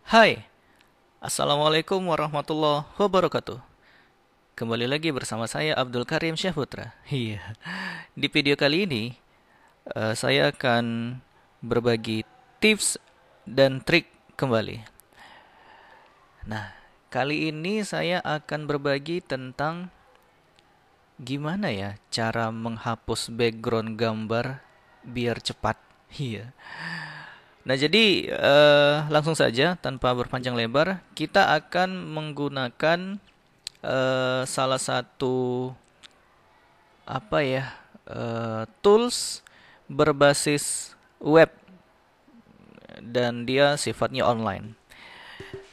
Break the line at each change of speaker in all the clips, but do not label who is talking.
Hai, Assalamualaikum warahmatullahi wabarakatuh. Kembali lagi bersama saya Abdul Karim Syahputra. Iya, di video kali ini saya akan berbagi tips dan trik kembali. Nah, kali ini saya akan berbagi tentang gimana ya cara menghapus background gambar biar cepat. Iya. Nah, jadi langsung saja tanpa berpanjang lebar, kita akan menggunakan salah satu apa ya tools berbasis web dan dia sifatnya online.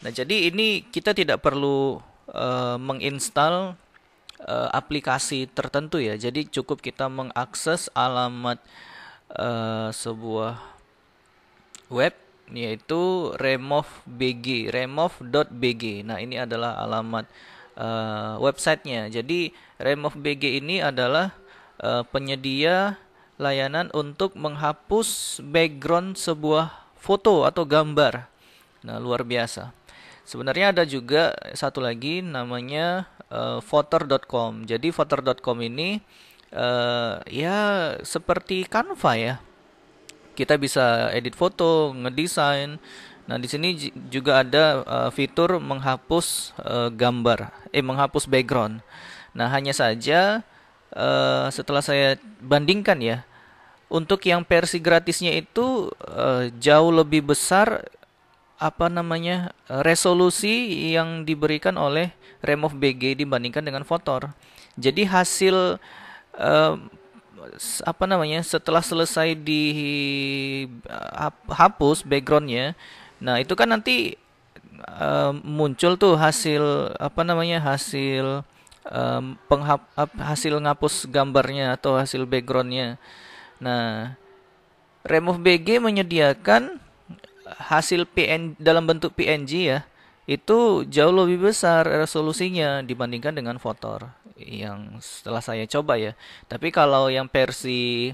Nah, jadi ini kita tidak perlu menginstal aplikasi tertentu ya. Jadi cukup kita mengakses alamat sebuah web yaitu remove.bg. Nah, ini adalah alamat websitenya. Jadi remove.bg ini adalah penyedia layanan untuk menghapus background sebuah foto atau gambar. Nah, luar biasa. Sebenarnya ada juga satu lagi namanya Photor.com. Jadi Photor.com ini ya seperti Canva ya, kita bisa edit foto, ngedesain. Nah, di sini juga ada fitur menghapus menghapus background. Nah, hanya saja setelah saya bandingkan ya, untuk yang versi gratisnya itu jauh lebih besar resolusi yang diberikan oleh Remove.bg dibandingkan dengan Photor. Jadi hasil eh, setelah selesai dihapus backgroundnya, nah itu kan nanti muncul tuh hasil hasil hasil ngapus gambarnya atau hasil backgroundnya. Nah, Remove.bg menyediakan hasil dalam bentuk PNG ya, itu jauh lebih besar resolusinya dibandingkan dengan Photor yang setelah saya coba ya. Tapi kalau yang versi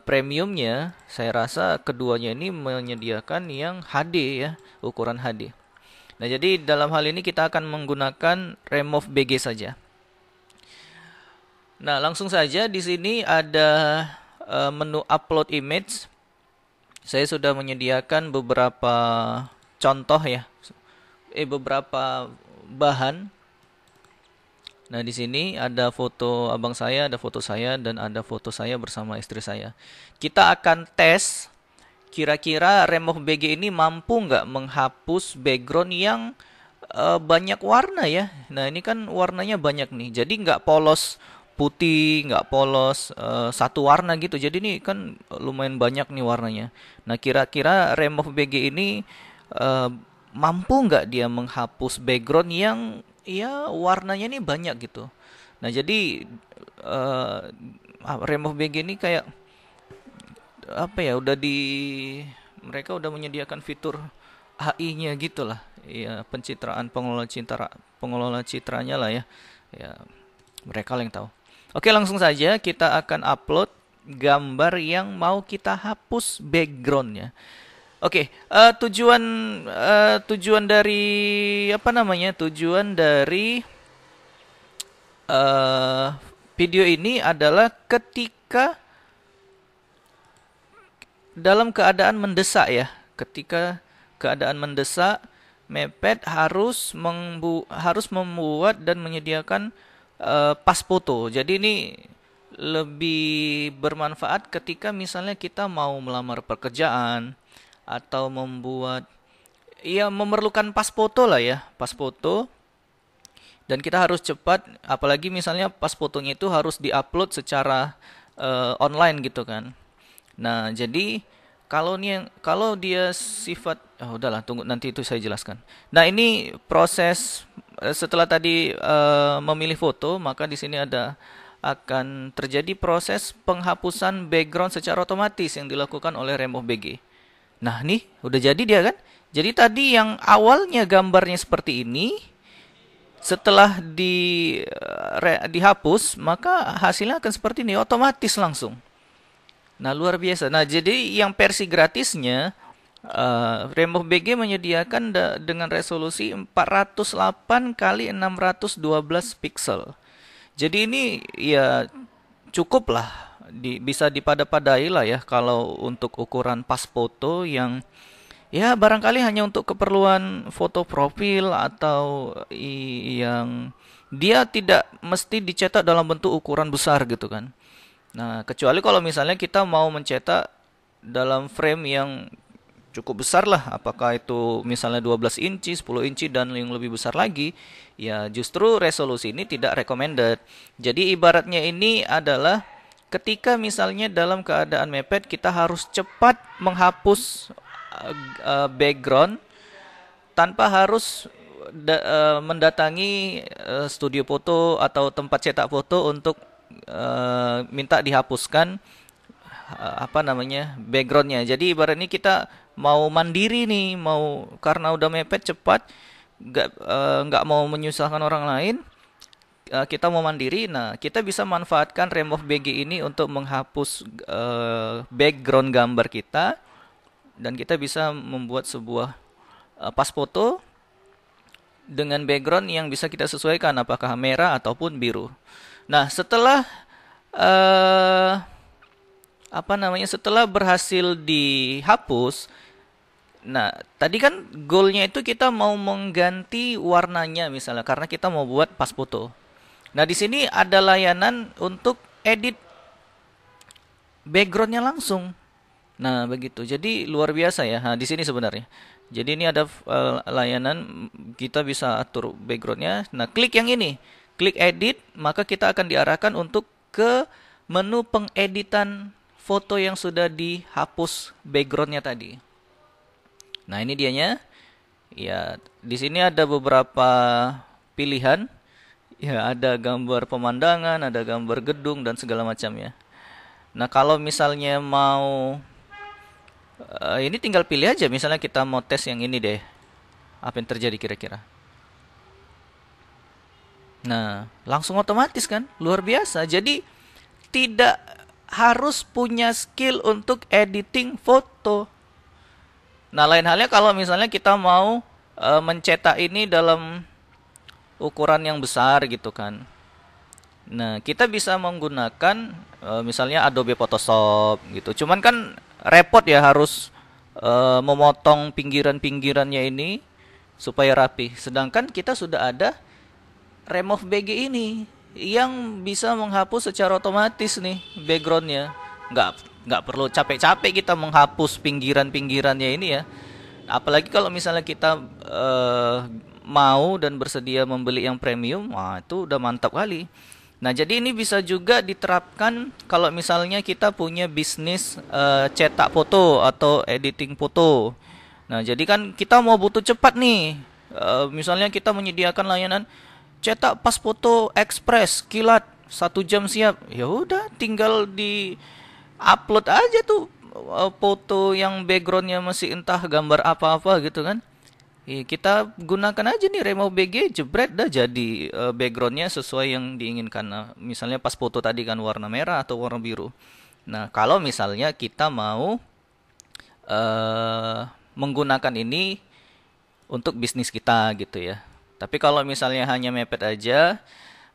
premiumnya, saya rasa keduanya ini menyediakan yang HD ya, ukuran HD. Nah, jadi dalam hal ini kita akan menggunakan Remove.bg saja. Nah, langsung saja di sini ada menu upload image. Saya sudah menyediakan beberapa contoh ya, beberapa bahan. Nah, di sini ada foto abang saya, ada foto saya, dan ada foto saya bersama istri saya. Kita akan tes kira-kira Remove.bg ini mampu nggak menghapus background yang banyak warna ya. Nah, ini kan warnanya banyak nih, jadi nggak polos putih, nggak polos satu warna gitu. Jadi ini kan lumayan banyak nih warnanya. Nah, kira-kira Remove.bg ini eh, mampu nggak dia menghapus background yang ya warnanya ini banyak gitu. Nah, jadi eh, Remove.bg ini kayak apa ya, mereka udah menyediakan fitur AI-nya gitulah. Ya, pencitraan pengelola citranya lah ya. Ya, mereka yang tahu. Oke, langsung saja kita akan upload gambar yang mau kita hapus backgroundnya. Oke, tujuan dari tujuan dari eh, video ini adalah ketika dalam keadaan mendesak ya. Ketika keadaan mendesak, Mepet harus membuat dan menyediakan pas foto. Jadi ini lebih bermanfaat ketika misalnya kita mau melamar pekerjaan atau memerlukan pas foto lah ya, pas foto, dan kita harus cepat, apalagi misalnya pas fotonya itu harus diupload secara online gitu kan. Nah, jadi kalau dia sifat, udahlah, tunggu nanti itu saya jelaskan. Nah, ini proses setelah tadi memilih foto, maka di sini akan terjadi proses penghapusan background secara otomatis yang dilakukan oleh Remove.bg. Nah, nih udah jadi dia kan. Jadi tadi yang awalnya gambarnya seperti ini, setelah dihapus, maka hasilnya akan seperti ini, otomatis langsung. Nah, luar biasa. Nah, jadi yang versi gratisnya Remove BG menyediakan dengan resolusi 408 kali 612 pixel. Jadi ini ya cukup lah, bisa dipada-padai lah ya kalau untuk ukuran pas foto yang ya barangkali hanya untuk keperluan foto profil atau yang dia tidak mesti dicetak dalam bentuk ukuran besar gitu kan. Nah, kecuali kalau misalnya kita mau mencetak dalam frame yang cukup besar lah, apakah itu misalnya 12 inci, 10 inci dan yang lebih besar lagi, ya justru resolusi ini tidak recommended. Jadi ibaratnya ini adalah ketika misalnya dalam keadaan mepet kita harus cepat menghapus background tanpa harus mendatangi studio foto atau tempat cetak foto untuk minta dihapuskan apa namanya backgroundnya. Jadi ibaratnya kita mau mandiri nih, mau karena udah mepet cepat, nggak mau menyusahkan orang lain, kita mau mandiri. Nah, kita bisa manfaatkan remove BG ini untuk menghapus background gambar kita dan kita bisa membuat sebuah pas foto dengan background yang bisa kita sesuaikan apakah merah ataupun biru. Nah, setelah setelah berhasil dihapus, nah tadi kan goalnya itu kita mau mengganti warnanya misalnya karena kita mau buat pas foto. Nah, di sini ada layanan untuk edit backgroundnya langsung. Nah, begitu. Jadi luar biasa ya. Nah, di sini sebenarnya. Jadi ini ada layanan kita bisa atur backgroundnya. Nah, klik yang ini, klik edit, maka kita akan diarahkan untuk ke menu pengeditan foto yang sudah dihapus backgroundnya tadi. Nah, ini dianya. Ya, di sini ada beberapa pilihan. Ya, ada gambar pemandangan, ada gambar gedung dan segala macam ya. Nah, kalau misalnya mau ini tinggal pilih aja. Misalnya kita mau tes yang ini deh. Apa yang terjadi kira-kira? Nah, langsung otomatis kan? Luar biasa. Jadi tidak harus punya skill untuk editing foto. Nah, lain halnya kalau misalnya kita mau mencetak ini dalam ukuran yang besar gitu kan. Nah, kita bisa menggunakan misalnya Adobe Photoshop gitu. Cuman kan repot ya harus memotong pinggiran-pinggirannya ini supaya rapi. Sedangkan kita sudah ada remove BG ini yang bisa menghapus secara otomatis nih backgroundnya. Nggak perlu capek-capek kita menghapus pinggiran-pinggirannya ini ya. Apalagi kalau misalnya kita mau dan bersedia membeli yang premium, wah itu udah mantap kali. Nah, jadi ini bisa juga diterapkan kalau misalnya kita punya bisnis cetak foto atau editing foto. Nah, jadi kan kita mau butuh cepat nih. Misalnya kita menyediakan layanan cetak pas foto ekspres kilat 1 jam siap. Ya udah, tinggal di upload aja tuh foto yang backgroundnya masih entah gambar apa-apa gitu kan. Kita gunakan aja nih remove BG, jebret dah jadi backgroundnya sesuai yang diinginkan. Nah, misalnya pas foto tadi kan warna merah atau warna biru. Nah, kalau misalnya kita mau menggunakan ini untuk bisnis kita gitu ya. Tapi kalau misalnya hanya mepet aja,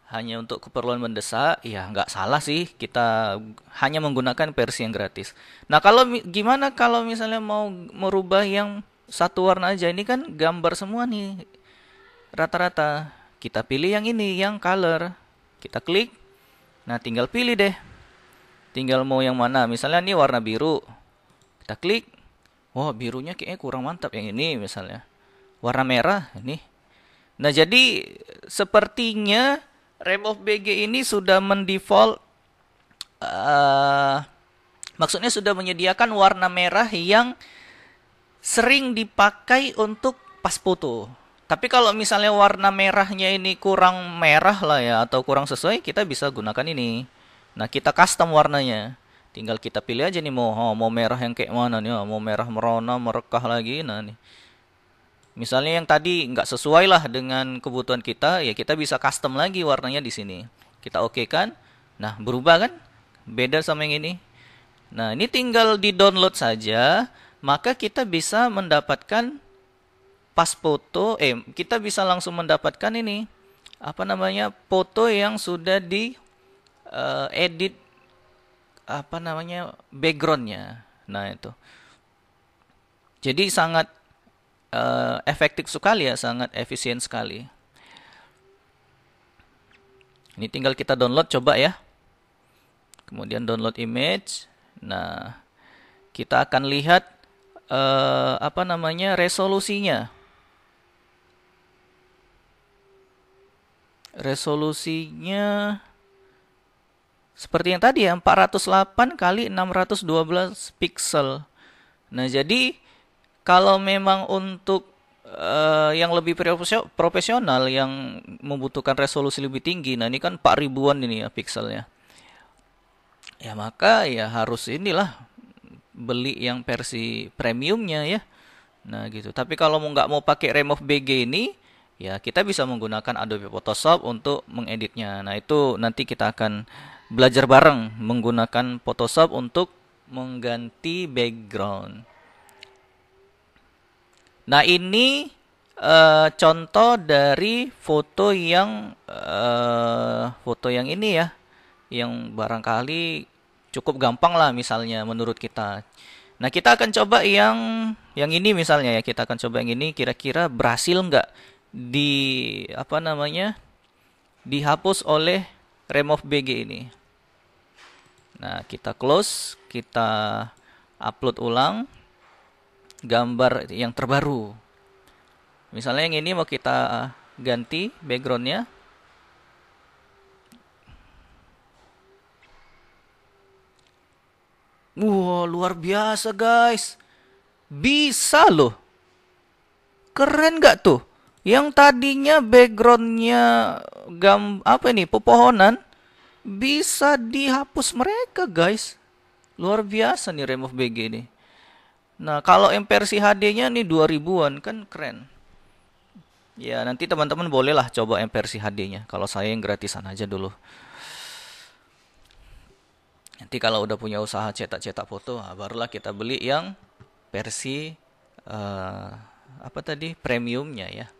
hanya untuk keperluan mendesak, ya nggak salah sih kita hanya menggunakan versi yang gratis. Nah, kalau gimana kalau misalnya mau merubah yang satu warna aja, ini kan gambar semua nih rata-rata. Kita pilih yang ini, yang color. Kita klik. Nah, tinggal pilih deh. Tinggal mau yang mana. Misalnya ini warna biru. Kita klik. Oh, birunya kayaknya kurang mantap yang ini misalnya. Warna merah ini. Nah, jadi sepertinya remove BG ini sudah mendefault maksudnya sudah menyediakan warna merah yang sering dipakai untuk pas foto. Tapi kalau misalnya warna merahnya ini kurang merah lah ya atau kurang sesuai, kita bisa gunakan ini. Nah, kita custom warnanya. Tinggal kita pilih aja nih mau merah yang kayak mana nih, mau merah merona, merekah lagi. Nah, nih. Misalnya yang tadi nggak sesuai lah dengan kebutuhan kita, ya kita bisa custom lagi warnanya di sini. Kita oke kan? Nah, berubah kan? Beda sama yang ini. Nah, ini tinggal di-download saja. maka kita bisa mendapatkan pas foto, kita bisa langsung mendapatkan ini, apa namanya, foto yang sudah di edit, apa namanya, backgroundnya. Nah itu. Jadi sangat efektif sekali ya, sangat efisien sekali. Ini tinggal kita download coba ya. Kemudian download image. Nah, kita akan lihat apa namanya, resolusinya. Resolusinya seperti yang tadi ya, 408 kali 612 pixel. Nah, jadi kalau memang untuk yang lebih profesional, yang membutuhkan resolusi lebih tinggi, nah ini kan 4000-an ini ya pikselnya. Ya maka ya harus inilah, beli yang versi premiumnya ya. Nah gitu. Tapi kalau nggak mau pakai Remove BG ini, ya kita bisa menggunakan Adobe Photoshop untuk mengeditnya. Nah itu nanti kita akan belajar bareng menggunakan Photoshop untuk mengganti background. Nah ini contoh dari foto yang ini ya, yang barangkali cukup gampang lah misalnya menurut kita. Nah kita akan coba yang ini misalnya ya, kita akan coba yang ini, kira-kira berhasil nggak di apa namanya, dihapus oleh Remove BG ini. Nah kita close, kita upload ulang gambar yang terbaru. Misalnya yang ini mau kita ganti backgroundnya. Wow, luar biasa guys. Bisa loh. Keren gak tuh? Yang tadinya backgroundnya apa ini, pepohonan, bisa dihapus mereka guys. Luar biasa nih Remove BG ini. Nah kalau yang versi HD-nya nih 2000-an, kan keren. Ya nanti teman-teman bolehlah coba yang versi HD-nya. Kalau saya yang gratisan aja dulu. Nanti kalau udah punya usaha cetak-cetak foto, barulah kita beli yang versi apa tadi, premiumnya ya.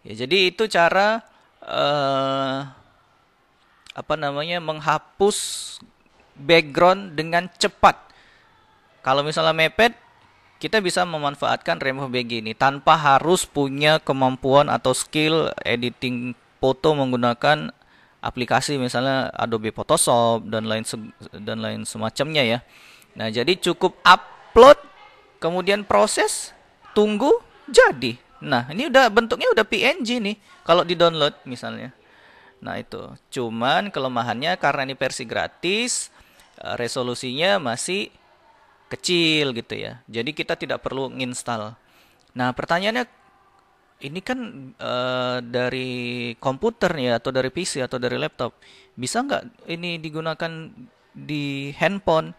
Ya jadi itu cara apa namanya, menghapus background dengan cepat. Kalau misalnya mepet, kita bisa memanfaatkan Remove BG ini tanpa harus punya kemampuan atau skill editing foto menggunakan aplikasi misalnya Adobe Photoshop dan lain semacamnya ya. Nah, jadi cukup upload, kemudian proses, tunggu, jadi. Nah, ini udah bentuknya udah PNG nih kalau di-download misalnya. Nah, itu. Cuman kelemahannya karena ini versi gratis, resolusinya masih kecil gitu ya. Jadi kita tidak perlu nginstal. Nah, pertanyaannya, ini kan dari komputer ya, atau dari PC atau dari laptop, bisa nggak ini digunakan di handphone?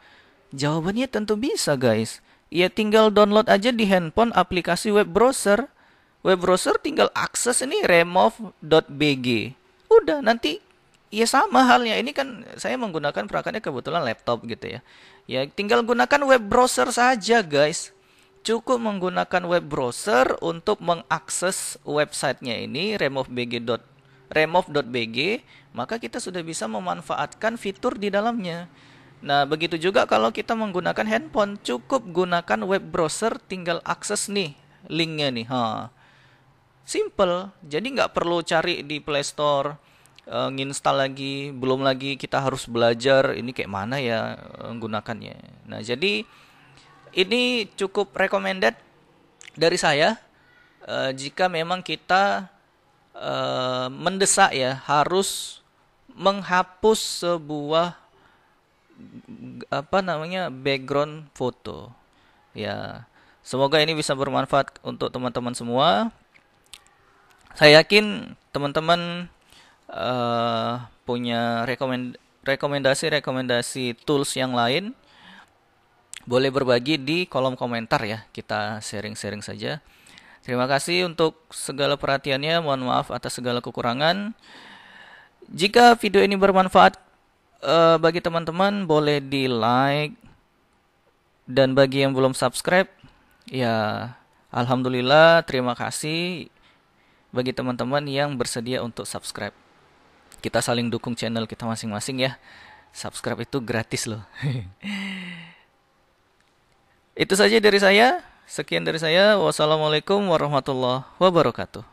Jawabannya tentu bisa guys. Ya tinggal download aja di handphone aplikasi web browser. Web browser tinggal akses ini remove.bg. Udah, nanti ya sama halnya. Ini kan saya menggunakan perangkatnya kebetulan laptop gitu ya. Ya tinggal gunakan web browser saja guys. Cukup menggunakan web browser untuk mengakses websitenya ini remove.bg, maka kita sudah bisa memanfaatkan fitur di dalamnya. Nah, begitu juga kalau kita menggunakan handphone, cukup gunakan web browser, tinggal akses nih linknya nih. Simple, jadi nggak perlu cari di Play Store, nginstal lagi, belum lagi kita harus belajar ini kayak mana ya menggunakannya. Nah, jadi ini cukup recommended dari saya jika memang kita mendesak ya harus menghapus sebuah apa namanya background foto. Ya, semoga ini bisa bermanfaat untuk teman-teman semua. Saya yakin teman-teman punya rekomendasi tools yang lain. Boleh berbagi di kolom komentar ya, kita sharing-sharing saja. Terima kasih untuk segala perhatiannya, mohon maaf atas segala kekurangan. Jika video ini bermanfaat bagi teman-teman, boleh di like, dan bagi yang belum subscribe, Ya, alhamdulillah, terima kasih bagi teman-teman yang bersedia untuk subscribe. Kita saling dukung channel kita masing-masing ya. Subscribe itu gratis loh. Itu saja dari saya. Sekian dari saya. Wassalamualaikum warahmatullahi wabarakatuh.